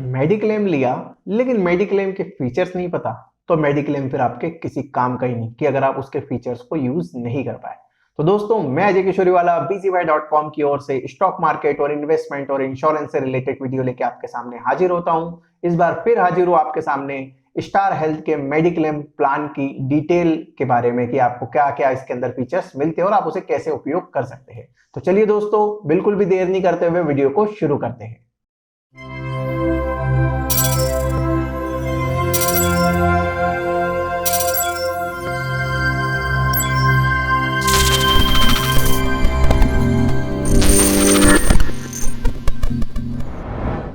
Mediclaim लिया लेकिन mediclaim के फीचर्स नहीं पता, तो मेडिक्लेम फिर आपके किसी काम का ही नहीं कि अगर आप उसके फीचर्स को यूज नहीं कर पाए। तो दोस्तों, मैं अजय किशोरीवाला BCY.com की ओर से स्टॉक मार्केट और इन्वेस्टमेंट और इंश्योरेंस से रिलेटेड वीडियो लेके आपके सामने हाजिर होता हूं। इस बार फिर हाजिर हूं आपके सामने स्टार हेल्थ के मेडिक्लेम प्लान की डिटेल के बारे में कि आपको क्या क्या इसके अंदर फीचर्स मिलते हैं और आप उसे कैसे उपयोग कर सकते हैं। तो चलिए दोस्तों, बिल्कुल भी देर नहीं करते हुए वीडियो को शुरू करते हैं।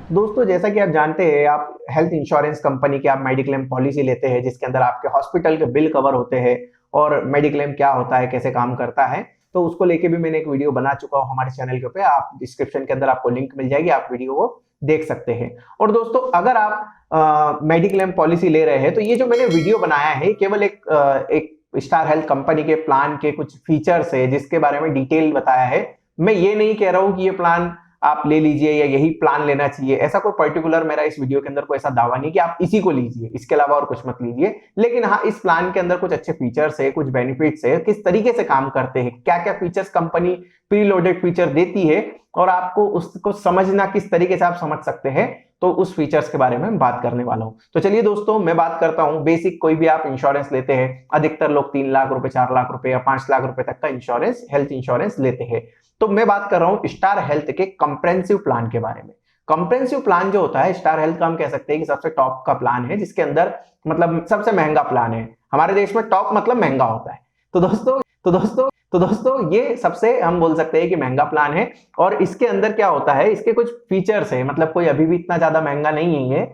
दोस्तों, जैसा कि आप जानते हैं, आप हेल्थ इंश्योरेंस कंपनी की आप मेडिक्लेम पॉलिसी लेते हैं जिसके अंदर आपके हॉस्पिटल के बिल कवर होते हैं और मेडिक्लेम क्या होता है, कैसे काम करता है, तो उसको लेके भी मैंने एक वीडियो बना चुका हूं हमारे चैनल के ऊपर। आप डिस्क्रिप्शन के अंदर आपको लिंक मिल जाएगी, आप वीडियो को देख सकते हैं। और दोस्तों, अगर आप मेडिक्लेम पॉलिसी ले रहे हैं तो ये जो मैंने वीडियो बनाया है केवल एक स्टार हेल्थ कंपनी के प्लान के कुछ फीचर्स है जिसके बारे में डिटेल बताया है। मैं ये नहीं कह रहा हूं कि ये प्लान आप ले लीजिए या यही प्लान लेना चाहिए, ऐसा कोई पर्टिकुलर मेरा इस वीडियो के अंदर कोई ऐसा दावा नहीं कि आप इसी को लीजिए, इसके अलावा और कुछ मत लीजिए। लेकिन हाँ, इस प्लान के अंदर कुछ अच्छे फीचर्स है, कुछ बेनिफिट्स है, किस तरीके से काम करते हैं, क्या क्या features company pre loaded feature देती है और आपको उसको समझना किस तरीके से आप समझ सकते हैं, तो उस फीचर्स के बारे में बात करने वाला हूं। तो चलिए दोस्तों, मैं बात करता हूं बेसिक। कोई भी आप इंश्योरेंस लेते हैं, अधिकतर लोग 3 लाख रुपए, 4 लाख रुपए या 5 लाख रुपए तक का इंश्योरेंस, हेल्थ इंश्योरेंस लेते हैं। तो मैं बात कर रहा हूं स्टार हेल्थ के कंप्रेहेंसिव प्लान के बारे में। कंप्रेहेंसिव प्लान जो होता है स्टार हेल्थ का, हम कह सकते हैं कि सबसे टॉप का प्लान है, जिसके अंदर मतलब सबसे महंगा प्लान है हमारे देश में। टॉप मतलब महंगा होता है। तो दोस्तों ये सबसे हम बोल सकते हैं कि महंगा प्लान है। और इसके अंदर क्या होता है, इसके कुछ फीचर्स है, मतलब कोई अभी भी इतना ज्यादा महंगा नहीं है।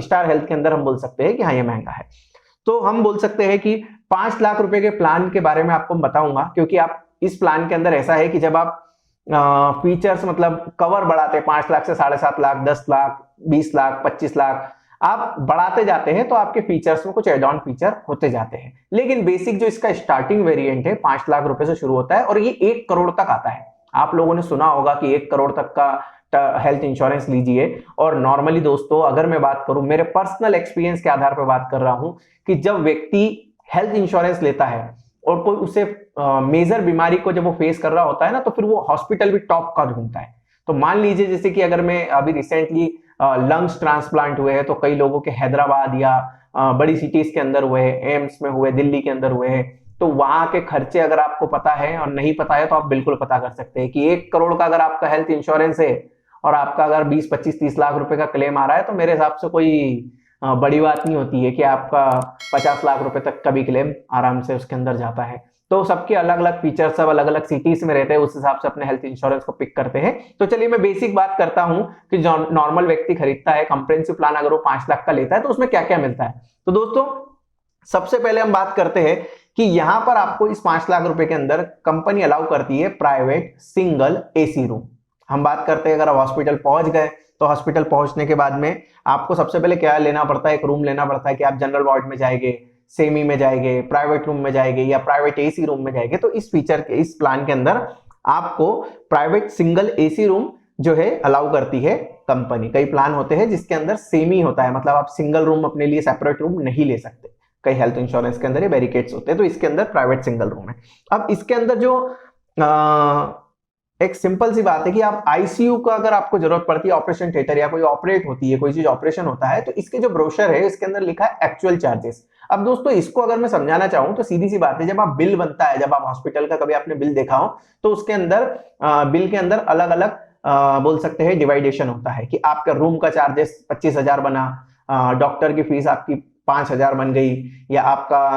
स्टार हेल्थ के अंदर हम बोल सकते हैं कि हाँ, ये महंगा है। तो हम बोल सकते हैं कि 5 लाख रुपए के प्लान के बारे में आपको बताऊंगा, क्योंकि आप इस प्लान के अंदर ऐसा है कि जब आप फीचर्स मतलब कवर बढ़ाते हैं 5 लाख से 7.5 लाख, 10 लाख, 20 लाख, 25 लाख, आप बढ़ाते जाते हैं तो आपके फीचर्स में कुछ एड ऑन फीचर होते जाते हैं। लेकिन बेसिक जो इसका स्टार्टिंग वेरिएंट है 5 लाख रुपए से शुरू होता है और ये 1 करोड़ तक आता है। आप लोगों ने सुना होगा कि 1 करोड़ तक का हेल्थ इंश्योरेंस लीजिए। और नॉर्मली दोस्तों, अगर मैं बात करूं, मेरे पर्सनल एक्सपीरियंस के आधार पर बात कर रहा हूं कि जब व्यक्ति हेल्थ इंश्योरेंस लेता है और कोई उसे मेजर बीमारी को जब वो फेस कर रहा होता है ना, तो फिर वो हॉस्पिटल भी टॉप का ढूंढता है। तो मान लीजिए जैसे कि अगर मैं अभी रिसेंटली लंग्स ट्रांसप्लांट हुए हैं, तो कई लोगों के हैदराबाद या बड़ी सिटीज के अंदर हुए हैं, एम्स में हुए, दिल्ली के अंदर हुए हैं। तो वहां के खर्चे अगर आपको पता है और नहीं पता है तो आप बिल्कुल पता कर सकते हैं कि 1 करोड़ का अगर आपका हेल्थ इंश्योरेंस है और आपका अगर 20, 25, 30 लाख रुपए का क्लेम आ रहा है, तो मेरे हिसाब से कोई बड़ी बात नहीं होती है कि आपका 50 लाख रुपए तक का भी क्लेम आराम से उसके अंदर जाता है। तो सबके अलग अलग फीचर, सब अलग अलग सिटीज में रहते हैं, उस हिसाब से अपने हेल्थ इंश्योरेंस को पिक करते हैं। तो चलिए मैं बेसिक बात करता हूं कि जो नॉर्मल व्यक्ति खरीदता है कंप्रेहेंसिव प्लान, अगर वो 5 लाख का लेता है तो उसमें क्या क्या मिलता है। तो दोस्तों, सबसे पहले हम बात करते हैं कि यहां पर आपको इस 5 लाख रुपए के अंदर कंपनी अलाउ करती है प्राइवेट सिंगल AC रूम। हम बात करते हैं, अगर आप हॉस्पिटल पहुंच गए तो हॉस्पिटल पहुंचने के बाद में आपको सबसे पहले क्या लेना पड़ता है, एक रूम लेना पड़ता है कि आप जनरल वार्ड में जाएंगे, सेमी में जाएंगे, प्राइवेट रूम में जाएंगे या प्राइवेट AC रूम में जाएंगे। तो इस फीचर के, इस प्लान के अंदर आपको प्राइवेट सिंगल AC रूम जो है अलाउ करती है कंपनी। कई प्लान होते हैं जिसके अंदर सेमी होता है, मतलब आप सिंगल रूम अपने लिए सेपरेट रूम नहीं ले सकते। कई हेल्थ इंश्योरेंस के अंदर ये बैरिकेड्स होते हैं, तो इसके अंदर प्राइवेट सिंगल रूम है। अब इसके अंदर जो एक सिंपल सी बात है कि आप ICU का अगर आपको जरूरत पड़ती है, ऑपरेशन थिएटर या कोई ऑपरेट होती है, कोई चीज ऑपरेशन होता है, तो इसके जो ब्रोशर है इसके अंदर लिखा है एक्चुअल चार्जेस। अब दोस्तों, इसको अगर मैं समझाना चाहूं तो सीधी सी बात है, जब आप बिल बनता है, जब आप हॉस्पिटल का कभी आपने बिल देखा हो, तो उसके अंदर बिल के अंदर अलग अलग बोल सकते हैं डिवाइडेशन होता है कि आपका रूम का चार्जेस 25,000 बना, डॉक्टर की फीस आपकी 5,000 बन गई, या आपका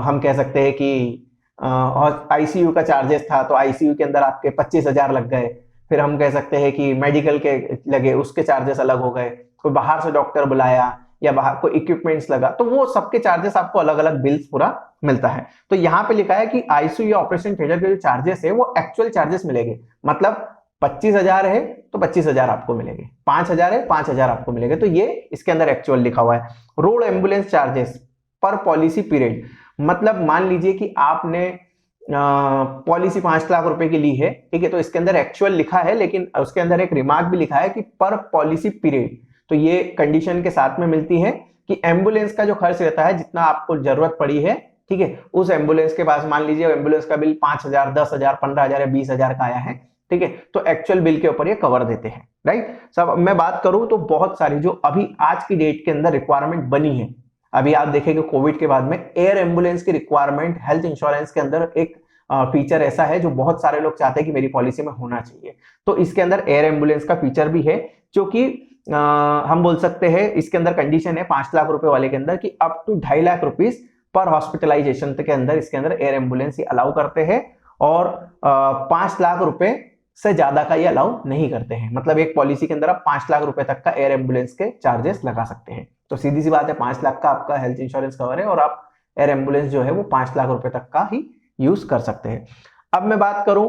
हम कह सकते हैं कि ICU का चार्जेस था तो ICU के अंदर आपके 25,000 लग गए। फिर हम कह सकते हैं कि मेडिकल के लगे, उसके चार्जेस अलग हो गए। कोई बाहर से डॉक्टर बुलाया या बाहर कोई इक्विपमेंट्स लगा, तो वो सबके चार्जेस आपको अलग अलग बिल्स पूरा मिलता है। तो यहाँ पे लिखा है कि ICU या ऑपरेशन थिएटर के जो चार्जेस है वो एक्चुअल चार्जेस मिलेंगे। मतलब 25,000 है तो 25,000 आपको मिलेंगे, 5,000 है 5,000 आपको मिलेंगे। तो ये इसके अंदर एक्चुअल लिखा हुआ है। रोड एम्बुलेंस चार्जेस पर पॉलिसी पीरियड, मतलब मान लीजिए कि आपने पॉलिसी 5 लाख रुपए की ली है, ठीक है, तो इसके अंदर एक्चुअल लिखा है, लेकिन उसके अंदर एक रिमार्क भी लिखा है कि पर पॉलिसी पीरियड। तो ये कंडीशन के साथ में मिलती है कि एम्बुलेंस का जो खर्च रहता है, जितना आपको जरूरत पड़ी है, ठीक है, उस एम्बुलेंस के पास मान लीजिए एम्बुलेंस का बिल 5,000, 10,000, 15,000 या 20,000 का आया है, ठीक है, तो एक्चुअल बिल के ऊपर ये कवर देते हैं, राइट। सब मैं बात करूं तो बहुत सारी जो अभी आज की डेट के अंदर रिक्वायरमेंट बनी है, अभी आप देखेंगे कोविड के बाद में एयर एम्बुलेंस की रिक्वायरमेंट हेल्थ इंश्योरेंस के अंदर एक फीचर ऐसा है जो बहुत सारे लोग चाहते हैं कि मेरी पॉलिसी में होना चाहिए। तो इसके अंदर एयर एम्बुलेंस का फीचर भी है, जो कि हम बोल सकते हैं इसके अंदर कंडीशन है 5 लाख रुपए वाले के अंदर कि अप टू 2.5 लाख रुपीस पर हॉस्पिटलाइजेशन के अंदर इसके अंदर एयर एम्बुलेंस अलाउ करते हैं, और 5 लाख रुपए से ज्यादा का ये अलाउ नहीं करते हैं। मतलब एक पॉलिसी के अंदर आप 5 लाख रुपए तक का एयर एम्बुलेंस के चार्जेस लगा सकते हैं। तो सीधी सी बात है, 5 लाख का आपका हेल्थ इंश्योरेंस कवर है और आप एयर एम्बुलेंस जो है वो 5 लाख रुपए तक का ही यूज कर सकते हैं। अब मैं बात करूं,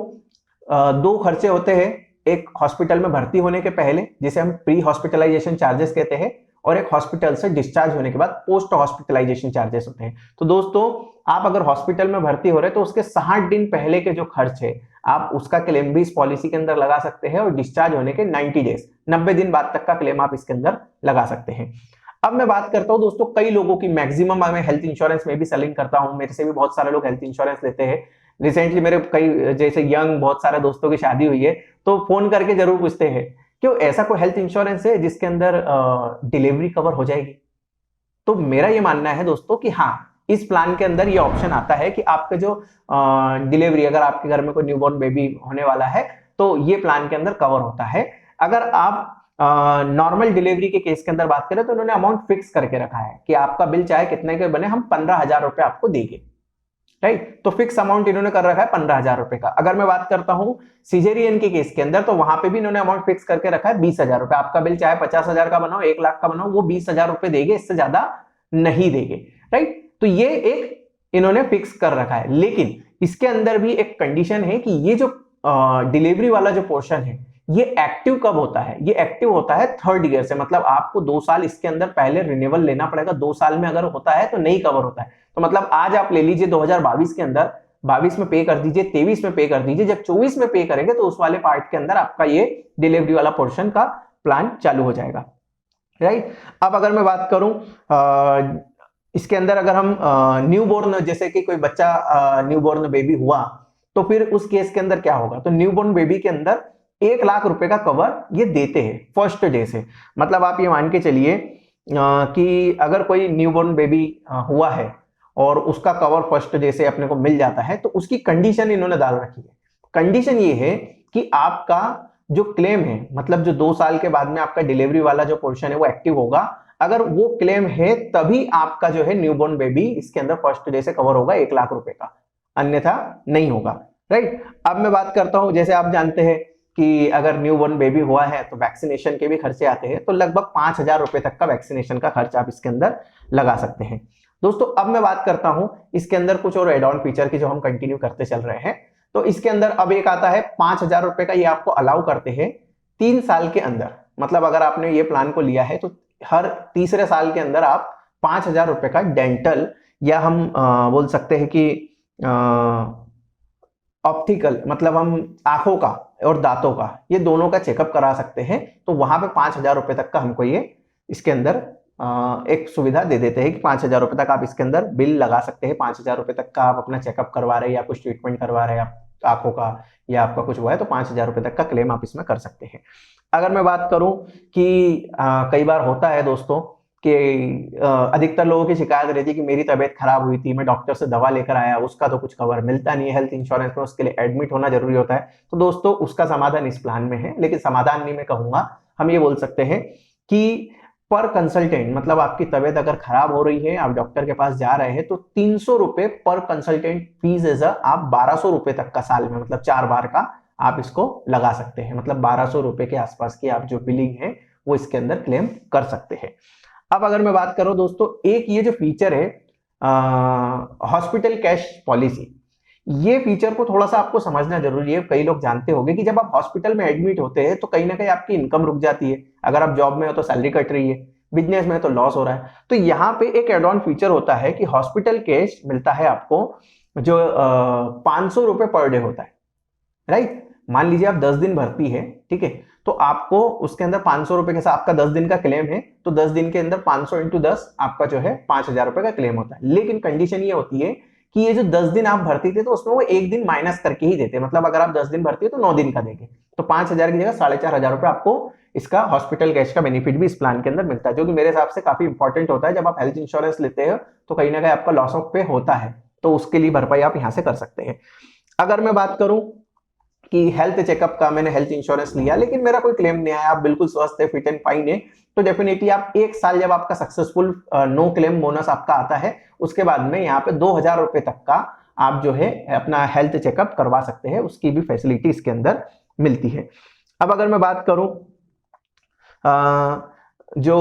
दो खर्चे होते हैं, एक हॉस्पिटल में भर्ती होने के पहले जिसे हम प्री हॉस्पिटलाइजेशन चार्जेस कहते हैं, और एक हॉस्पिटल से डिस्चार्ज होने के बाद पोस्ट हॉस्पिटलाइजेशन चार्जेस होते हैं। तो दोस्तों आप अगर हॉस्पिटल में भर्ती हो रहे हैं तो उसके 60 दिन पहले के जो खर्च है आप उसका क्लेम भी इस पॉलिसी के अंदर लगा सकते हैं, और डिस्चार्ज होने के 90 डेज 90 दिन बाद तक का क्लेम आप इसके अंदर लगा सकते हैं। अब मैं बात करता हूं दोस्तों, कई लोगों की मैक्सिमम मैं हेल्थ इंश्योरेंस में भी सेलिंग करता हूं, मेरे से भी बहुत सारे लोग हेल्थ इंश्योरेंस लेते हैं। रिसेंटली मेरे कई जैसे यंग बहुत सारे दोस्तों की शादी हुई है, तो फोन करके जरूर पूछते हैं क्यों ऐसा कोई हेल्थ इंश्योरेंस है जिसके अंदर डिलीवरी कवर हो जाएगी। तो मेरा ये मानना है दोस्तों कि हाँ, इस प्लान के अंदर ये ऑप्शन आता है कि आपका जो डिलीवरी, अगर आपके घर में कोई न्यूबॉर्न बेबी होने वाला है तो ये प्लान के अंदर कवर होता है। अगर आप नॉर्मल डिलीवरी के केस के अंदर बात करें तो उन्होंने अमाउंट फिक्स करके रखा है कि आपका बिल चाहे कितने के बने, हम 15,000 रुपए आपको देंगे, राइट। तो फिक्स अमाउंट इन्होंने कर रखा है 15,000 रुपए का। अगर मैं बात करता हूं सिजेरियन के केस के अंदर, तो वहां पे भी इन्होंने अमाउंट फिक्स करके रखा है 20,000 रुपए। आपका बिल चाहे 50,000 का बनाओ, 1 लाख का बनाओ, वो 20,000 रुपए देंगे, इससे ज्यादा नहीं देंगे, राइट। तो ये एक इन्होंने फिक्स कर रखा है, लेकिन इसके अंदर भी एक कंडीशन है कि ये जो डिलीवरी वाला जो पोर्शन है ये एक्टिव कब होता है, ये एक्टिव होता है 3rd ईयर से। मतलब आपको 2 साल इसके अंदर पहले रिन्यूअल लेना पड़ेगा, 2 साल में अगर होता है तो नहीं कवर होता है। तो मतलब आज आप ले लीजिए 2022 के अंदर, 22 में पे कर दीजिए, 23 में पे कर दीजिए, जब 24 में पे करेंगे तो उस वाले पार्ट के अंदर आपका ये डिलीवरी वाला पोर्शन का प्लान चालू हो जाएगा, राइट। अब अगर मैं बात करूं इसके अंदर, अगर हम न्यूबॉर्न, जैसे कि कोई बच्चा न्यूबॉर्न बेबी हुआ, तो फिर उस केस के अंदर क्या होगा, तो न्यूबॉर्न बेबी के अंदर 1 लाख रुपए का कवर ये देते हैं फर्स्ट डे से। मतलब आप ये मान के चलिए कि अगर कोई न्यूबॉर्न बेबी हुआ है और उसका कवर फर्स्ट डे से अपने को मिल जाता है, तो उसकी कंडीशन इन्होंने डाल रखी है। कंडीशन ये है कि आपका जो क्लेम है, मतलब जो 2 साल के बाद में आपका डिलीवरी वाला जो पोर्शन है वो एक्टिव होगा, अगर वो क्लेम है तभी आपका जो है न्यूबॉर्न बेबी इसके अंदर फर्स्ट डे से कवर होगा 1 लाख रुपए का, अन्यथा नहीं होगा, राइट। अब मैं बात करता हूं, जैसे आप जानते हैं कि अगर न्यूबॉर्न बेबी हुआ है तो वैक्सीनेशन के भी खर्चे आते हैं, तो लगभग 5,000 रुपए तक का वैक्सीनेशन का खर्च आप इसके अंदर लगा सकते हैं। दोस्तों अब मैं बात करता हूं इसके अंदर कुछ और एड ऑन फीचर की जो हम कंटिन्यू करते चल रहे हैं। तो इसके अंदर अब एक आता है 5,000 रुपए का, ये आपको अलाउ करते हैं 3 साल के अंदर। मतलब अगर आपने ये प्लान को लिया है तो हर तीसरे साल के अंदर आप 5,000 रुपए का डेंटल, या हम बोल सकते हैं कि ऑप्टिकल, मतलब हम आंखों का और दांतों का, ये दोनों का चेकअप करा सकते हैं। तो वहां पे 5,000 रुपए तक का हमको ये इसके अंदर एक सुविधा दे देते हैं कि 5,000 रुपए तक आप इसके अंदर बिल लगा सकते हैं। 5,000 रुपए तक का आप अपना चेकअप करवा रहे हैं या कुछ ट्रीटमेंट करवा रहे हैं आप आंखों का, या आपका कुछ हुआ है, तो 5,000 रुपए तक का क्लेम आप इसमें कर सकते हैं। अगर मैं बात करूं कि कई बार होता है दोस्तों कि अधिकतर लोगों की शिकायत रहती है कि मेरी तबीयत खराब हुई थी, मैं डॉक्टर से दवा लेकर आया, उसका तो कुछ कवर मिलता नहीं है हेल्थ इंश्योरेंस में, उसके लिए एडमिट होना जरूरी होता है। तो दोस्तों उसका समाधान इस प्लान में है, लेकिन समाधान नहीं मैं कहूंगा, हम ये बोल सकते हैं कि पर कंसल्टेंट, मतलब आपकी तबीयत अगर खराब हो रही है, आप डॉक्टर के पास जा रहे हैं, तो 300 रुपए पर कंसल्टेंट फीस एज आप 1,200 रुपए तक का साल में, मतलब 4 बार का आप इसको लगा सकते हैं। मतलब 1,200 रुपए के आसपास की आप जो बिलिंग है वो इसके अंदर क्लेम कर सकते हैं। अब अगर मैं बात करूं दोस्तों, एक ये जो फीचर है हॉस्पिटल कैश पॉलिसी, ये फीचर को थोड़ा सा आपको समझना जरूरी है। कई लोग जानते होंगे कि जब आप हॉस्पिटल में एडमिट होते हैं तो कहीं ना कहीं आपकी इनकम रुक जाती है। अगर आप जॉब में हो तो सैलरी कट रही है, बिजनेस में तो लॉस हो रहा है। तो यहाँ पे एक एड ऑन फीचर होता है कि हॉस्पिटल कैश मिलता है आपको, जो 500 रुपए पर डे होता है, राइट। मान लीजिए आप 10 दिन भर्ती है, ठीक है, तो आपको उसके अंदर 500 रुपए के साथ आपका 10 दिन का क्लेम है, तो 10 दिन के अंदर 500 इंटू 10 आपका जो है 5000 रुपए का क्लेम होता है। लेकिन कंडीशन ये होती है कि ये जो 10 दिन आप भर्ती थे तो उसमें वो एक दिन माइनस करके ही देते, मतलब अगर आप 10 दिन भर्ती है तो 9 दिन का देंगे, तो 5000 की जगह 4500 रुपए आपको इसका हॉस्पिटल कैश का बेनिफिट भी इस प्लान के अंदर मिलता है, जो कि मेरे हिसाब से काफी इंपॉर्टेंट होता है। जब आप हेल्थ इंश्योरेंस लेते हो तो कहीं ना कहीं आपका लॉस ऑफ पे होता है, तो उसके लिए भरपाई आप यहां से कर सकते हैं। अगर मैं बात करूं कि हेल्थ चेकअप का, मैंने हेल्थ इंश्योरेंस लिया लेकिन मेरा कोई क्लेम नहीं आया, आप बिल्कुल स्वस्थ है, फिट एंड फाइन है, तो डेफिनेटली आप एक साल जब आपका सक्सेसफुल नो क्लेम बोनस आपका आता है, उसके बाद में यहाँ पे 2000 रुपए तक का आप जो है अपना हेल्थ चेकअप करवा सकते हैं, उसकी भी फैसिलिटी इसके अंदर मिलती है। अब अगर मैं बात करूं जो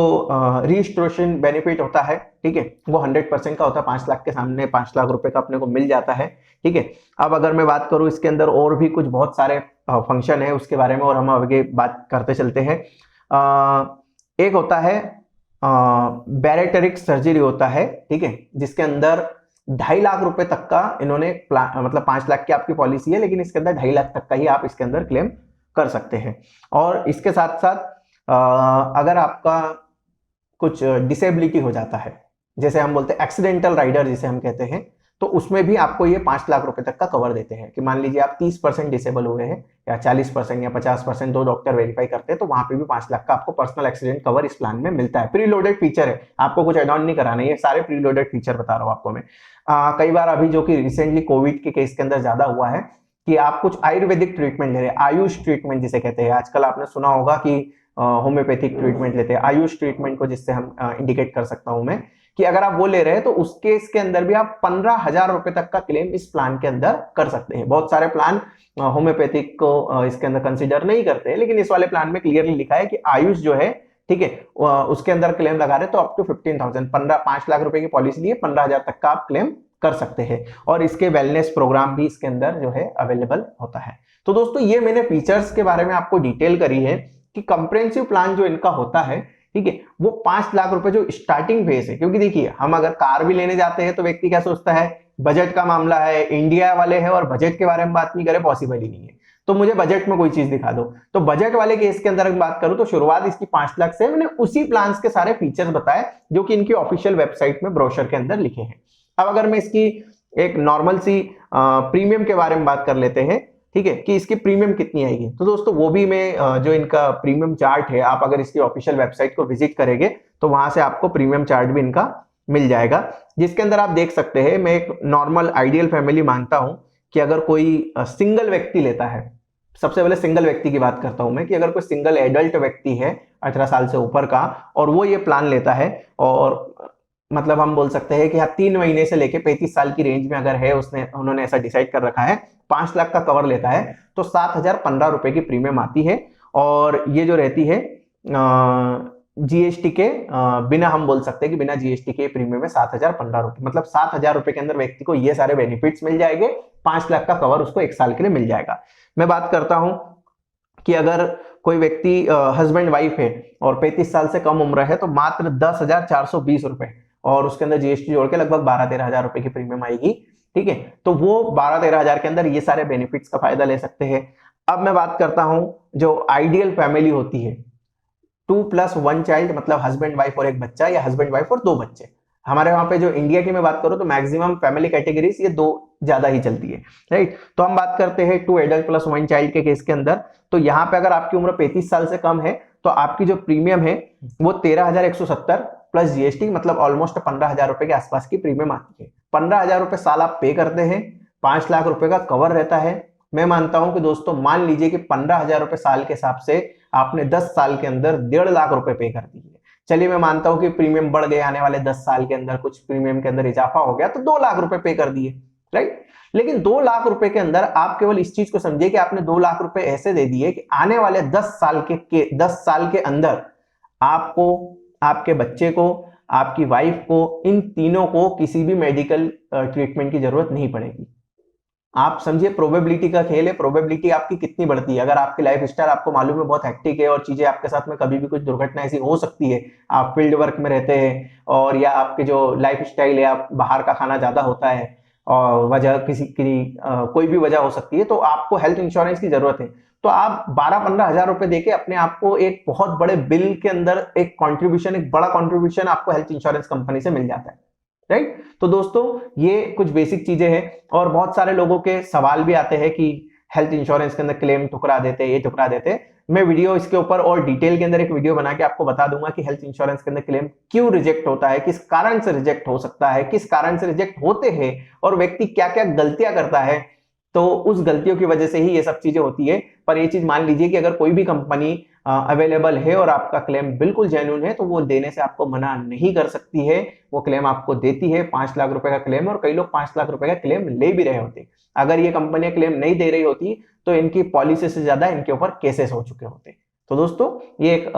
रजिस्ट्रेशन बेनिफिट होता है, ठीक है, वो 100% का होता है, 5 लाख के सामने 5 लाख रुपए का अपने को मिल जाता है, ठीक है। अब अगर मैं बात करूं इसके अंदर और भी कुछ बहुत सारे फंक्शन है उसके बारे में, और हम आगे बात करते चलते हैं। एक होता है बैरेटरिक सर्जरी होता है, ठीक है, जिसके अंदर 2.5 लाख रुपए तक का इन्होंने मतलब 5 लाख की आपकी पॉलिसी है, लेकिन इसके अंदर 2.5 लाख तक का ही आप इसके अंदर क्लेम कर सकते हैं। और इसके साथ साथ अगर आपका कुछ डिसेबिलिटी हो जाता है, जैसे हम बोलते हैं एक्सीडेंटल राइडर जिसे हम कहते हैं, तो उसमें भी आपको ये 5 लाख रुपए तक का कवर देते हैं कि मान लीजिए आप 30% डिसेबल हुए हैं या 40% या 50%, दो डॉक्टर वेरीफाई करते हैं, तो वहां पे भी 5 लाख का आपको पर्सनल एक्सीडेंट कवर इस प्लान में मिलता है। प्रीलोडेड फीचर है, आपको कुछ एड ऑन नहीं कराना है, ये सारे प्रीलोडेड फीचर बता रहा हूं आपको मैं। कई बार अभी जो कि रिसेंटली कोविड के केस के अंदर ज्यादा हुआ है कि आप कुछ आयुर्वेदिक ट्रीटमेंट ले रहे हैं, आयुष ट्रीटमेंट जिसे कहते हैं, आजकल आपने सुना होगा कि होम्योपैथिक ट्रीटमेंट लेते हैं, आयुष ट्रीटमेंट को जिससे हम इंडिकेट कर सकता हूं मैं कि अगर आप वो ले रहे हैं तो उस केस के अंदर भी आप 15,000 रुपए तक का क्लेम इस प्लान के अंदर कर सकते हैं। बहुत सारे प्लान होम्योपैथिक को इसके अंदर कंसिडर नहीं करते हैं, लेकिन इस वाले प्लान में क्लियरली लिखा है कि आयुष जो है, ठीक है, उसके अंदर क्लेम लगा रहे तो अप टू 15,000, 5 लाख रुपए की पॉलिसी लिए 15,000 तक का आप क्लेम कर सकते हैं, और इसके वेलनेस प्रोग्राम भी इसके अंदर जो है अवेलेबल होता है। तो दोस्तों ये मैंने फीचर्स के बारे में आपको डिटेल करी है कि कंप्रेहेंसिव प्लान जो इनका होता है, ठीक है, वो 5 लाख रुपए जो स्टार्टिंग फेज है, क्योंकि देखिए हम अगर कार भी लेने जाते हैं तो व्यक्ति क्या सोचता है, बजट का मामला है, इंडिया वाले हैं और बजट के बारे में बात नहीं करें, पॉसिबल ही नहीं है, तो मुझे बजट में कोई चीज दिखा दो। तो बजट वाले केस के अंदर बात करूं तो शुरुआत इसकी 5 लाख से, मैंने उसी प्लान के सारे फीचर्स बताए जो कि इनकी ऑफिशियल वेबसाइट में ब्रोशर के अंदर लिखे हैं। अब अगर मैं इसकी एक नॉर्मल सी प्रीमियम के बारे में बात कर लेते हैं, ठीक है, कि इसकी प्रीमियम कितनी आएगी, तो दोस्तों वो भी मैं जो इनका प्रीमियम चार्ट है, आप अगर इसकी ऑफिशियल वेबसाइट को विजिट करेंगे तो वहां से आपको प्रीमियम चार्ट भी इनका मिल जाएगा, जिसके अंदर आप देख सकते हैं। मैं एक नॉर्मल आइडियल फैमिली मानता हूं कि अगर कोई सिंगल व्यक्ति लेता है, सबसे पहले सिंगल व्यक्ति की बात करता हूं मैं, कि अगर कोई सिंगल एडल्ट व्यक्ति है 18 साल से ऊपर का और वो ये प्लान लेता है, और मतलब हम बोल सकते हैं कि 3 महीने से लेके 35 साल की रेंज में अगर है, उन्होंने ऐसा डिसाइड कर रखा है, 5 लाख का कवर लेता है, तो 7,015 रुपए की प्रीमियम आती है। और ये जो रहती है जीएसटी के बिना, हम बोल सकते हैं कि बिना जीएसटी के प्रीमियम में 7,015 रुपए, मतलब 7,000 रुपए के अंदर व्यक्ति को ये सारे बेनिफिट्स मिल जाएंगे, 5 लाख का कवर उसको 1 साल के लिए मिल जाएगा। मैं बात करता हूं कि अगर कोई व्यक्ति हस्बैंड वाइफ है और 35 साल से कम उम्र है, तो मात्र 10,420 रुपए और उसके अंदर जीएसटी जोड़ के लगभग 12-13 हजार रुपए की प्रीमियम आएगी, ठीक है। तो वो 12-13 हजार के अंदर ये सारे बेनिफिट्स का फायदा ले सकते हैं। अब मैं बात करता हूं जो आइडियल फैमिली होती है, 2+1 चाइल्ड, मतलब हस्बैंड वाइफ और एक बच्चा, या हस्बैंड वाइफ और 2 बच्चे। हमारे वहां पे जो इंडिया की मैं बात करूं तो मैक्सिमम फैमिली कैटेगरीज ये 2 ज्यादा ही चलती है, राइट। तो हम बात करते हैं 2 एडल्ट प्लस 1 चाइल्ड के केस के अंदर, तो यहाँ पे अगर आपकी उम्र 35 साल से कम है तो आपकी जो प्रीमियम है वो 13,170 प्लस जीएसटी, मतलब ऑलमोस्ट 15,000 रुपए के आसपास की प्रीमियम आती है। 15,000 रुपए साल आप पे करते हैं, 5 लाख रुपए का कवर रहता है। मैं मानता हूं कि दोस्तों मान लीजिए कि 15,000 रुपए साल के हिसाब से आपने 10 साल के अंदर 1.5 लाख रुपए पे कर दिए। चलिए मैं मानता हूं कि प्रीमियम बढ़ गए, आने वाले 10 साल के अंदर कुछ प्रीमियम के अंदर इजाफा हो गया तो 2 लाख रुपए पे कर दिए, राइट। लेकिन 2 लाख रुपए के अंदर आप केवल इस चीज को समझिए कि आपने 2 लाख रुपए ऐसे दे दिए कि आने वाले 10 साल के अंदर आपको, आपके बच्चे को, आपकी वाइफ को, इन तीनों को किसी भी मेडिकल ट्रीटमेंट की जरूरत नहीं पड़ेगी। आप समझिए प्रोबेबिलिटी का खेल है, प्रोबेबिलिटी आपकी कितनी बढ़ती है। अगर आपकी लाइफ स्टाइल आपको मालूम है बहुत हेक्टिक है और चीजें आपके साथ में कभी भी कुछ दुर्घटना ऐसी हो सकती है, आप फील्ड वर्क में रहते हैं और या आपके जो लाइफ स्टाइल है, आप बाहर का खाना ज्यादा होता है वजह किसी की कोई भी वजह हो सकती है, तो आपको हेल्थ इंश्योरेंस की जरूरत है, तो आप 12-15 हजार रुपए देके अपने आप को एक बहुत बड़े बिल के अंदर एक कंट्रीब्यूशन, एक बड़ा कंट्रीब्यूशन आपको हेल्थ इंश्योरेंस कंपनी से मिल जाता है, राइट। तो दोस्तों ये कुछ बेसिक चीजें हैं, और बहुत सारे लोगों के सवाल भी आते हैं कि हेल्थ इंश्योरेंस के अंदर क्लेम ठुकरा देते, ये ठुकरा देते। मैं वीडियो इसके ऊपर और डिटेल के अंदर एक वीडियो बना के आपको बता दूंगा कि हेल्थ इंश्योरेंस के अंदर क्लेम क्यों रिजेक्ट होता है, किस कारण से रिजेक्ट हो सकता है, किस कारण से रिजेक्ट होते हैं, और व्यक्ति क्या क्या गलतियां करता है, तो उस गलतियों की वजह से ही ये सब चीजें होती है। पर ये चीज मान लीजिए कि अगर कोई भी कंपनी अवेलेबल है और आपका क्लेम बिल्कुल जेन्युइन है, तो वो देने से आपको मना नहीं कर सकती है, वो क्लेम आपको देती है। 5 लाख रुपए का क्लेम, और कई लोग 5 लाख रुपए का क्लेम ले भी रहे होते। अगर ये कंपनियां क्लेम नहीं दे रही होती तो इनकी पॉलिसी से ज्यादा इनके ऊपर केसेस हो चुके होते। तो दोस्तों ये एक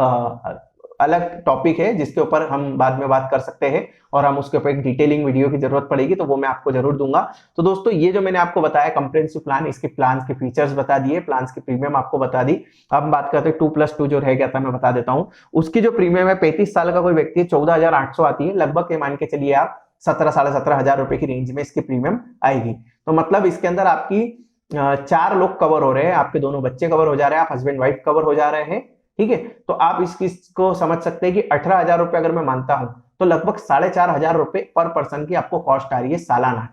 अलग टॉपिक है जिसके ऊपर हम बाद में बात कर सकते हैं, और हम उसके ऊपर एक डिटेलिंग वीडियो की जरूरत पड़ेगी तो वो मैं आपको जरूर दूंगा। तो दोस्तों ये जो मैंने आपको बताया कंप्रिहेंसिव प्लान, इसके प्लान के फीचर्स बता दिए, प्लान की प्रीमियम आपको बता दी। अब हम बात करते हैं 2+2 जो रह गया था, मैं बता देता हूं। उसकी जो प्रीमियम है, 35 साल का कोई व्यक्ति 14,800 आती है, लगभग मान के चलिए आप 17-17.5 हजार रुपए की रेंज में इसकी प्रीमियम आएगी। तो मतलब इसके अंदर आपकी 4 लोग कवर हो रहे हैं, आपके दोनों बच्चे कवर हो जा रहे हैं, आप हस्बैंड वाइफ कवर हो जा रहे हैं, ठीक है। तो आप इसको समझ सकते हैं कि 18,000 रुपए अगर मैं मानता हूं तो लगभग 4,500 रुपए पर पर्सन की आपको कॉस्ट आ रही है सालाना,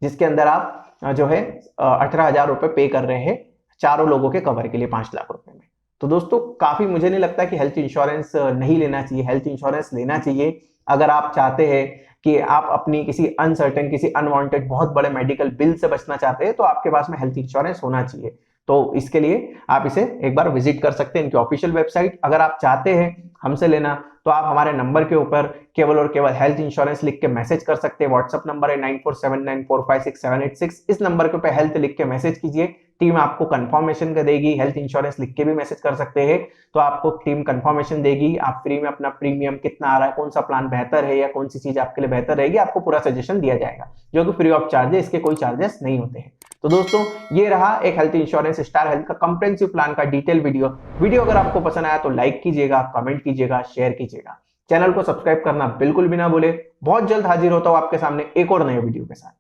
जिसके अंदर आप जो है 18,000 रुपए पे कर रहे हैं चारों लोगों के कवर के लिए 5 लाख रुपए में। तो दोस्तों काफी, मुझे नहीं लगता कि हेल्थ इंश्योरेंस नहीं लेना चाहिए, हेल्थ इंश्योरेंस लेना चाहिए। अगर आप चाहते हैं कि आप अपनी किसी अनसर्टेन, किसी अनवांटेड बहुत बड़े मेडिकल बिल से बचना चाहते हैं, तो आपके पास में हेल्थ इंश्योरेंस होना चाहिए। तो इसके लिए आप इसे एक बार विजिट कर सकते हैं, इनकी ऑफिशियल वेबसाइट। अगर आप चाहते हैं हमसे लेना तो आप हमारे नंबर के ऊपर केवल और केवल हेल्थ इंश्योरेंस लिख के मैसेज कर सकते हैं। व्हाट्सएप नंबर है 9479456786। इस नंबर के ऊपर हेल्थ लिख के मैसेज कीजिए, टीम आपको कंफर्मेशन कर देगी। हेल्थ इंश्योरेंस लिख के भी मैसेज कर सकते हैं, तो आपको टीम कंफर्मेशन देगी। आप फ्री में अपना प्रीमियम कितना आ रहा है, कौन सा प्लान बेहतर है, या कौन सी चीज आपके लिए बेहतर रहेगी, आपको पूरा सजेशन दिया जाएगा, जो कि फ्री ऑफ चार्ज है, इसके कोई चार्जेस नहीं होते हैं। तो दोस्तों ये रहा एक हेल्थ इंश्योरेंस स्टार हेल्थ का कंप्रिहेंसिव प्लान का डिटेल वीडियो अगर आपको पसंद आया तो लाइक कीजिएगा, कमेंट कीजिएगा, शेयर कीजिएगा। चैनल को सब्सक्राइब करना बिल्कुल भी ना भूले। बहुत जल्द हाजिर होता हूं आपके सामने एक और नए वीडियो के साथ।